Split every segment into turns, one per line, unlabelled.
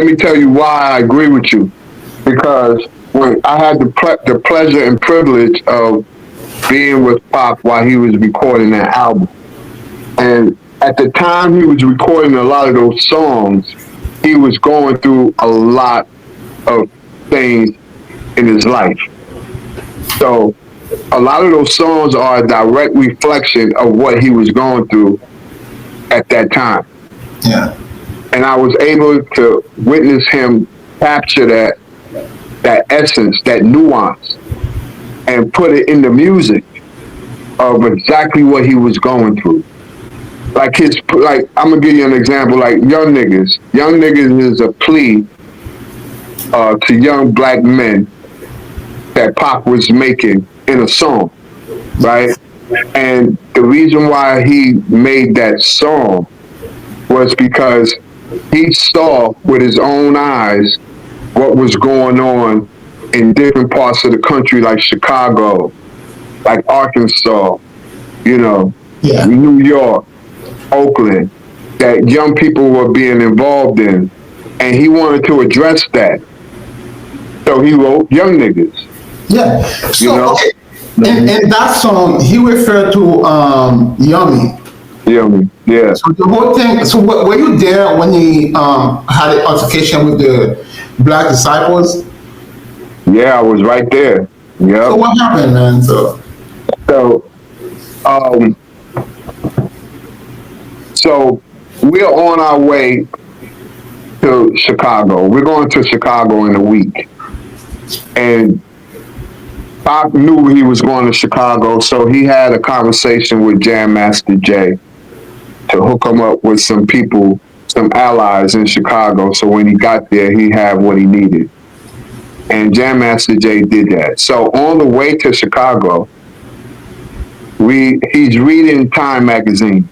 me tell you why I agree with you. Because when I had the pleasure and privilege of being with Pop while he was recording that album, and at the time he was recording a lot of those songs, he was going through a lot of things in his life. So a lot of those songs are a direct reflection of what he was going through at that time.
Yeah.
And I was able to witness him capture that essence, that nuance, and put it in the music of exactly what he was going through. Like I'm gonna give you an example. Like Young Niggas. Young Niggas is a plea to young black men that Pac was making in a song, right? And the reason why he made that song was because he saw with his own eyes what was going on in different parts of the country, like Chicago, like Arkansas, New York, Oakland, that young people were being involved in. And he wanted to address that. So he wrote Young Niggas.
Yeah. So, okay. In that song, he referred to Yummy.
Yummy, yeah.
So the whole thing, so were you there when he had an altercation with the Black Disciples?
Yeah, I was right there. Yeah.
So what happened, man?
So we're on our way to Chicago. We're going to Chicago in a week. And Pac knew he was going to Chicago, so he had a conversation with Jam Master Jay to hook him up with some people, some allies in Chicago, so when he got there, he had what he needed. And Jam Master Jay did that. So on the way to Chicago, he's reading Time magazine.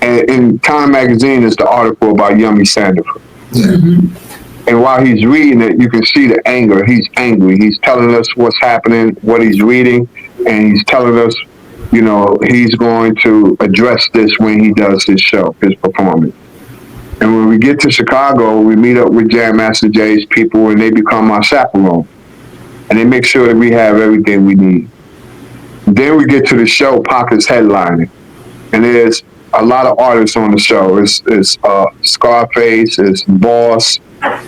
And in Time magazine is the article about Yummy Sandifer.
Mm-hmm.
And while he's reading it, you can see the anger. He's angry. He's telling us what's happening, what he's reading, and he's telling us, he's going to address this when he does his show, his performance. And when we get to Chicago, we meet up with Jam Master Jay's people, and they become our chaperone. And they make sure that we have everything we need. Then we get to the show, Pac is headlining. And there's a lot of artists on the show. It's Scarface, it's Boss,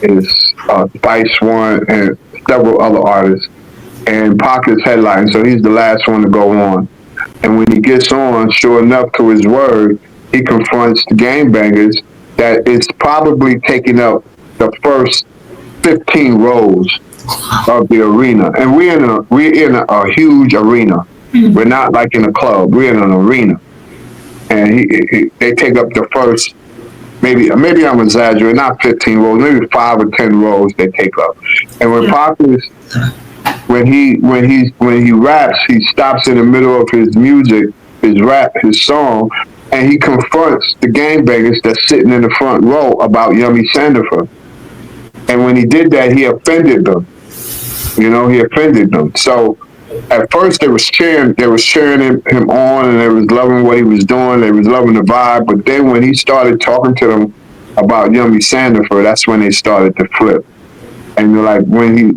it's Spice One, and several other artists. And Pac is headlining, so he's the last one to go on. And when he gets on, sure enough to his word, he confronts the gangbangers that it's probably taking up the first 15 rows of the arena. And we're in a huge arena. We're not like in a club. We're in an arena. And they take up the first, maybe I'm exaggerating, not 15 rows, maybe 5 or 10 rows they take up. And when Pac is, when he raps, he stops in the middle of his music, his rap, his song, and he confronts the gangbangers that's sitting in the front row about Yummy Sandifer. And when he did that, he offended them. He offended them. So at first they was cheering him on, and they was loving what he was doing. They was loving the vibe. But then when he started talking to them about Yummy Sandifer, that's when they started to flip. And like when he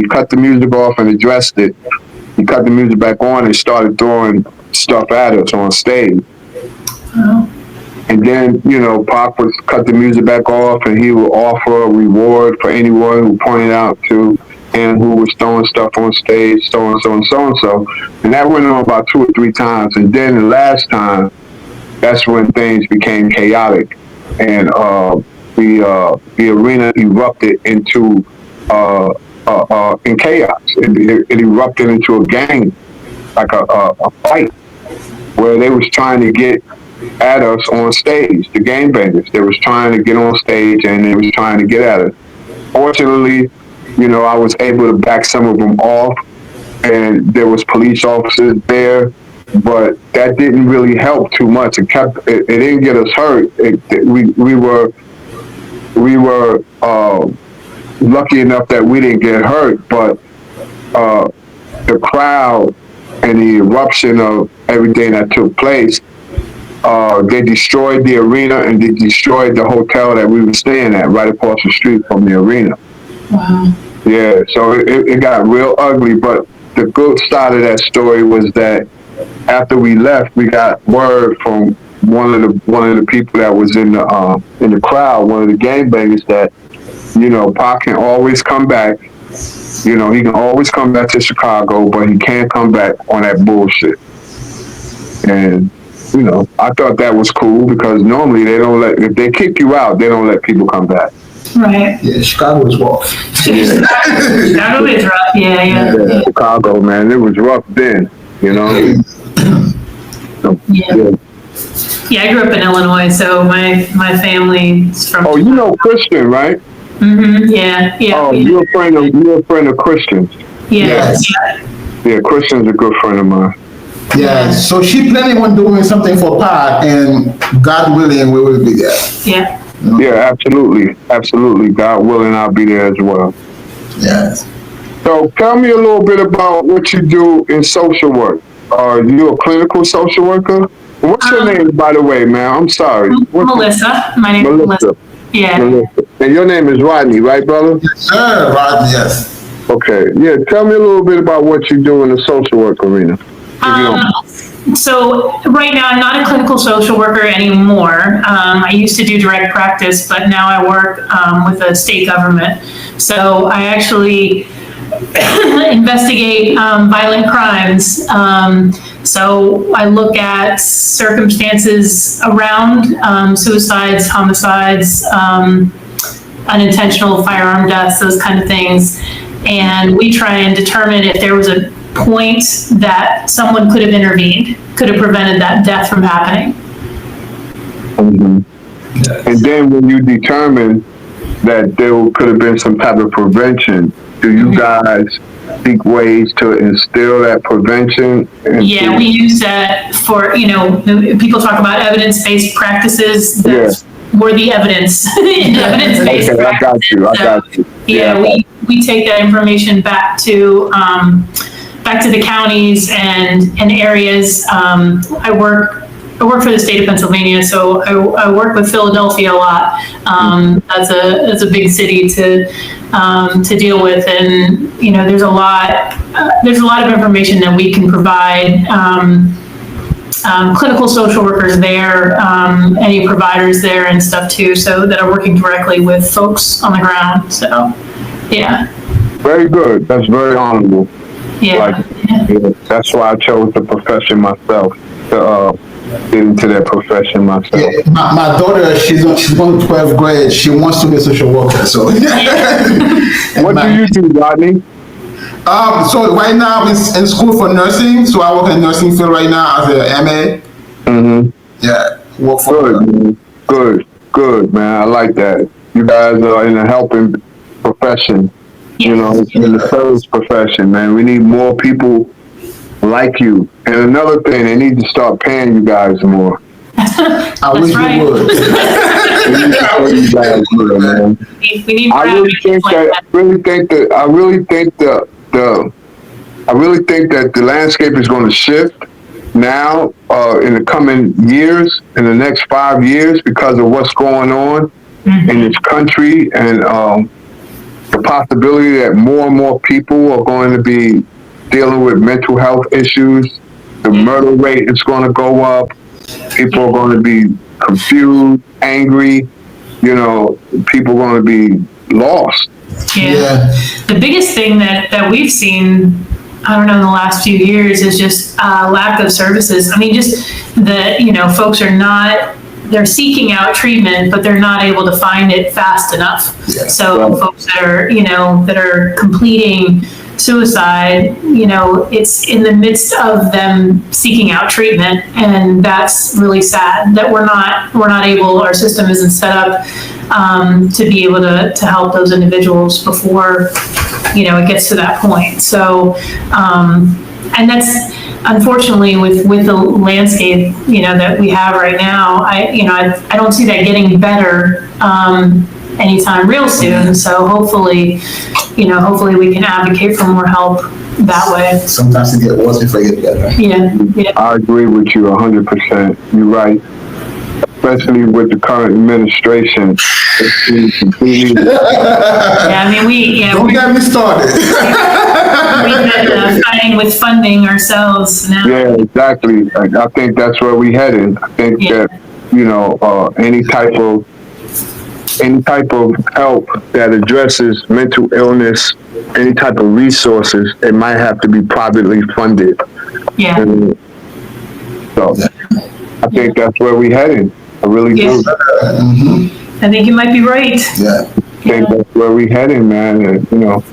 cut the music off and addressed it, he cut the music back on and started throwing stuff at us on stage. Oh. And then, Pac would cut the music back off, and he would offer a reward for anyone who pointed out to him who was throwing stuff on stage, so and so and so and so. And that went on about 2 or 3 times. And then the last time, that's when things became chaotic, and the arena erupted into in chaos. It erupted into a gang, like a fight, where they was trying to get at us on stage, the gangbangers. They was trying to get on stage, and they was trying to get at us. Fortunately, I was able to back some of them off, and there was police officers there, but that didn't really help too much. It didn't get us hurt. We were lucky enough that we didn't get hurt, but the crowd and the eruption of everything that took place they destroyed the arena and they destroyed the hotel that we were staying at right across the street from the arena.
Wow.
Yeah, so it got real ugly, but the good side of that story was that after we left, we got word from one of the people that was in the crowd, one of the gangbangers, that, you know, Pac can always come back. You know, he can always come back to Chicago, but he can't come back on that bullshit. And, you know, I thought that was cool because normally they don't if they kick you out, they don't let people come back.
Right.
Yeah, Chicago is rough.
Chicago is rough. Yeah.
Chicago, man, it was rough then, you know.
Yeah, I grew up in Illinois, so my family's from.
Oh, you know Christian, right?
Mm-hmm. Yeah.
Oh, you're a friend of Christian's.
Yes.
Yeah, Christian's a good friend of mine.
Yeah, so she planning on doing something for Pac, and God willing, we will be there.
Yeah.
Yeah, absolutely. God willing, I'll be there as well.
Yes.
So tell me a little bit about what you do in social work. Are you a clinical social worker? What's your name, by the way, man? I'm sorry.
Melissa. My name is Melissa. Yeah.
Melissa. And your name is Rodney, right, brother?
Yes, sir, Rodney, yes.
Okay. Yeah, tell me a little bit about what you do in the social work arena.
So right now I'm not a clinical social worker anymore. I used to do direct practice, but now I work with the state government. So I actually investigate violent crimes. So I look at circumstances around suicides, homicides, unintentional firearm deaths, those kind of things. And we try and determine if there was a point that someone could have intervened, could have prevented that death from happening.
Mm-hmm. And then when you determine that there could have been some type of prevention, do you guys seek ways to instill that prevention?
Yeah, we use that for, you know, people talk about evidence-based practices. We're the evidence in evidence-based
okay,
practices.
I got you.
Yeah, we take that information back to the counties and areas. I work for the state of Pennsylvania, so I work with Philadelphia a lot. That's a big city to deal with, and you know, there's a lot of information that we can provide. Clinical social workers there, any providers there and stuff too, so that are working directly with folks on the ground. So, yeah.
Very good. That's very honorable.
Yeah.
That's why I chose the profession myself, to get into that profession myself.
Yeah, my daughter, she's going to 12th grade. She wants to be a social worker. So,
what do you do, Rodney?
So right now I'm in school for nursing. So I work in the nursing field right now as a MA. Mm-hmm. Yeah. Work for
Good, man. I like that. You guys are in a helping profession. You know, it's in the service profession, man. We need more people like you. And another thing, they need to start paying you guys more.
I wish
right.
we would.
We need more
I really think that the landscape is going to shift now in the coming years, in the next 5 years, because of what's going on in this country, and the possibility that more and more people are going to be dealing with mental health issues. The murder rate is going to go up. People are going to be confused, angry. You know, people are going to be lost.
Yeah. The biggest thing that we've seen, I don't know, in the last few years is just lack of services. I mean, just that, you know, folks are they're seeking out treatment, but they're not able to find it fast enough. Yeah. So folks that are completing suicide, you know, it's in the midst of them seeking out treatment, and that's really sad that we're not able, our system isn't set up to be able to help those individuals before, you know, it gets to that point. So, and that's unfortunately with the landscape, you know, that we have right now. I don't see that getting better anytime real soon. So hopefully we can advocate for more help that way.
Sometimes it gets worse before it gets better.
Yeah.
I agree with you 100%. You're right. especially with the current administration.
Yeah, I mean,
Don't get me started.
we've been fighting with funding ourselves now.
Yeah, exactly. Like, I think that's where we headed. I think that, you know, any type of help that addresses mental illness, any type of resources, it might have to be privately funded.
Yeah.
And so I think that's where we headed. I really do.
I think you might be right.
Yeah.
I think that's where we headed, man. And, you know,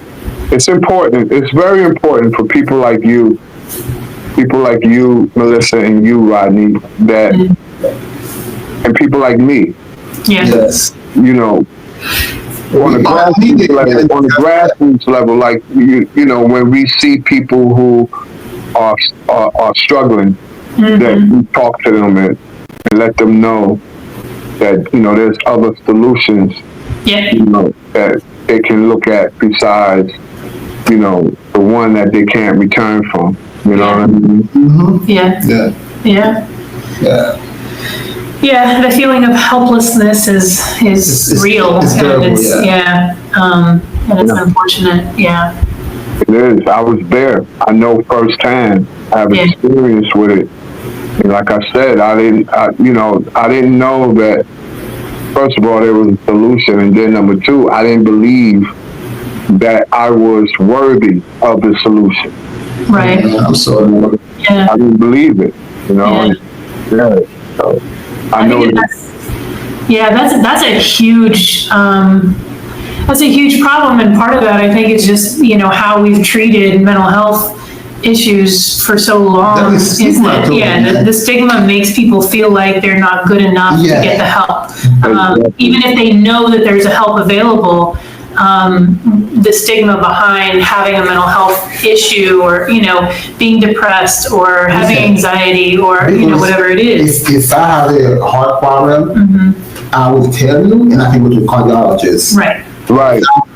it's important. It's very important for people like you, Melissa, and you, Rodney, that, and people like me.
Yeah.
Yes.
You know, on the grassroots level, like you know, when we see people who are struggling, that we talk to them and let them know that, you know, there's other solutions, you know, that they can look at besides, you know, the one that they can't return from. You know what I mean?
Yeah, the feeling of helplessness is
It's
real,
it's
and
terrible,
it's and it's unfortunate. Yeah,
it is. I was there. I know firsthand. I have experience with it. And like I said, I didn't know that. First of all, there was a solution, and then number two, I didn't believe that I was worthy of the solution.
right.
I'm sorry.
Yeah.
I didn't believe it. You know. So, I know
that's a huge problem, and part of that, I think, is just, you know, how we've treated mental health issues for so long.
The
stigma makes people feel like they're not good enough to get the help, even if they know that there's a help available. The stigma behind having a mental health issue, or, you know, being depressed, or having anxiety, or, you know, whatever it is.
If I have a heart problem, I will tell you, and I can go to a cardiologist.
Right.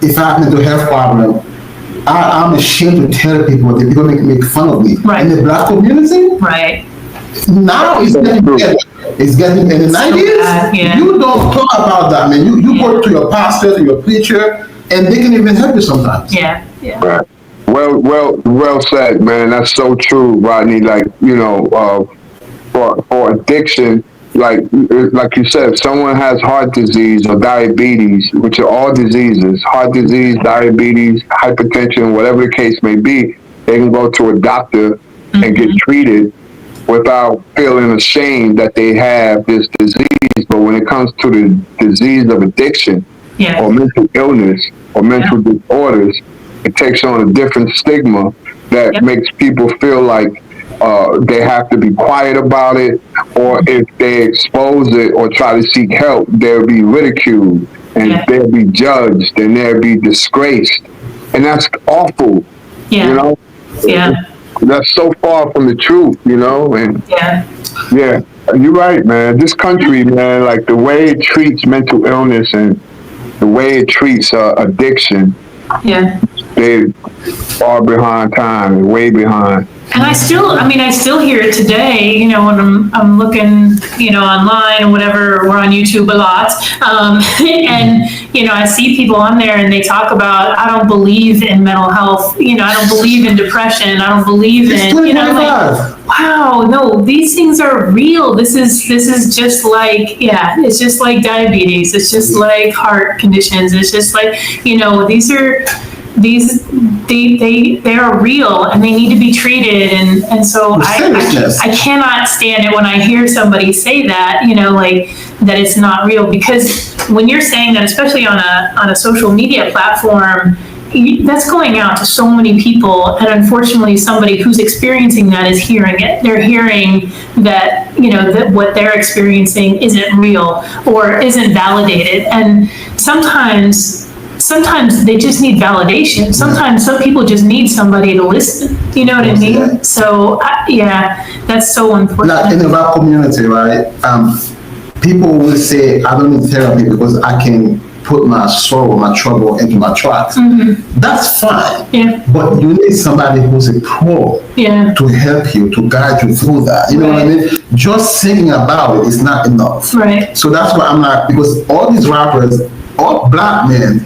If I have a mental health problem, I'm ashamed to tell people that people make fun of me.
Right.
In the Black community, now it's getting better. It's getting in the 90s. You don't talk about that, man. You go to your pastor, to your preacher, and they can even help you sometimes.
Right. Well said, man. That's so true, Rodney. Like, you know, for addiction, like you said, if someone has heart disease or diabetes, which are all diseases, heart disease, diabetes, hypertension, whatever the case may be, they can go to a doctor and get treated without feeling ashamed that they have this disease. But when it comes to the disease of addiction or mental illness or mental disorders, it takes on a different stigma that makes people feel like they have to be quiet about it, or if they expose it or try to seek help, they'll be ridiculed, and they'll be judged, and they'll be disgraced. And that's awful, you know? That's so far from the truth, you know? And you're right, man. This country, man, like the way it treats mental illness and the way it treats addiction, they are behind time, way behind.
And I still hear it today, you know, when I'm looking, you know, online or whatever. We're on YouTube a lot. And, you know, I see people on there and they talk about, I don't believe in mental health. You know, I don't believe in depression. I don't believe in, you know, like, wow, no, these things are real. This is just like, it's just like diabetes. It's just like heart conditions. It's just like, you know, they are real and they need to be treated, and so I cannot stand it when I hear somebody say that, you know, like that it's not real, because when you're saying that, especially on a social media platform, that's going out to so many people, and unfortunately somebody who's experiencing that is hearing it. They're hearing that, you know, that what they're experiencing isn't real or isn't validated, and sometimes they just need validation. Sometimes some people just need somebody to listen. You know what I mean? So, that's so important.
Like in the Black community, right? People will say, I don't need therapy because I can put my sorrow, my trouble into my tracks. That's fine.
Yeah.
But you need somebody who's a pro
Yeah.
to help you, to guide you through that. You know what I mean? Just singing about it is not enough.
Right.
So that's why I'm not, because all these rappers, all black men,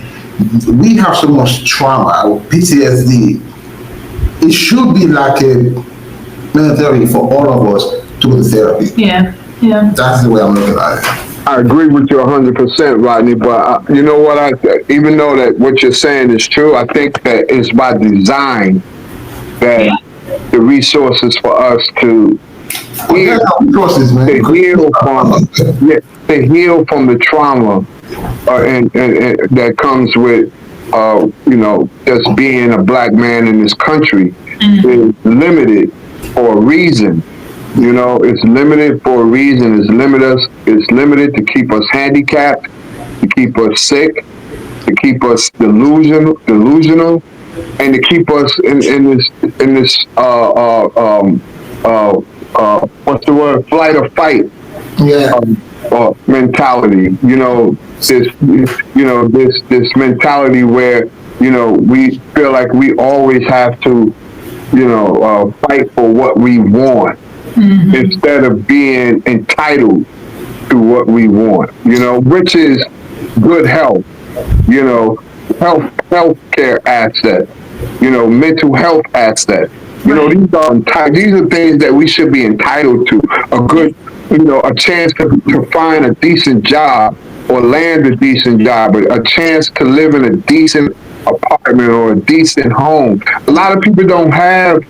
we have so much trauma, PTSD. It should be like a mandatory for all of us to go to therapy.
Yeah. Yeah.
That's the way I'm looking at it.
I agree with you 100%, Rodney. But you know what? Even though that what you're saying is true, I think that it's by design that the resources for us to heal, to heal from the trauma and that comes with you know, just being a black man in this country is limited for a reason. You know, it's limited for a reason. It's limited to keep us handicapped, to keep us sick, to keep us delusional, and to keep us in this what's the word, flight or fight mentality. You know, this mentality where, you know, we feel like we always have to, you know, fight for what we want instead of being entitled to what we want. You know, which is good health, you know, health care asset, you know, mental health asset. You know, these are things that we should be entitled to. A good, you know, a chance to find a decent job or land a decent job, a chance to live in a decent apartment or a decent home. A lot of people don't have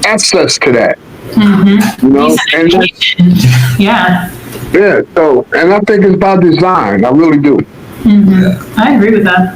access to that. You know, and
yeah.
So, and I think it's by design. I really do.
I agree with that.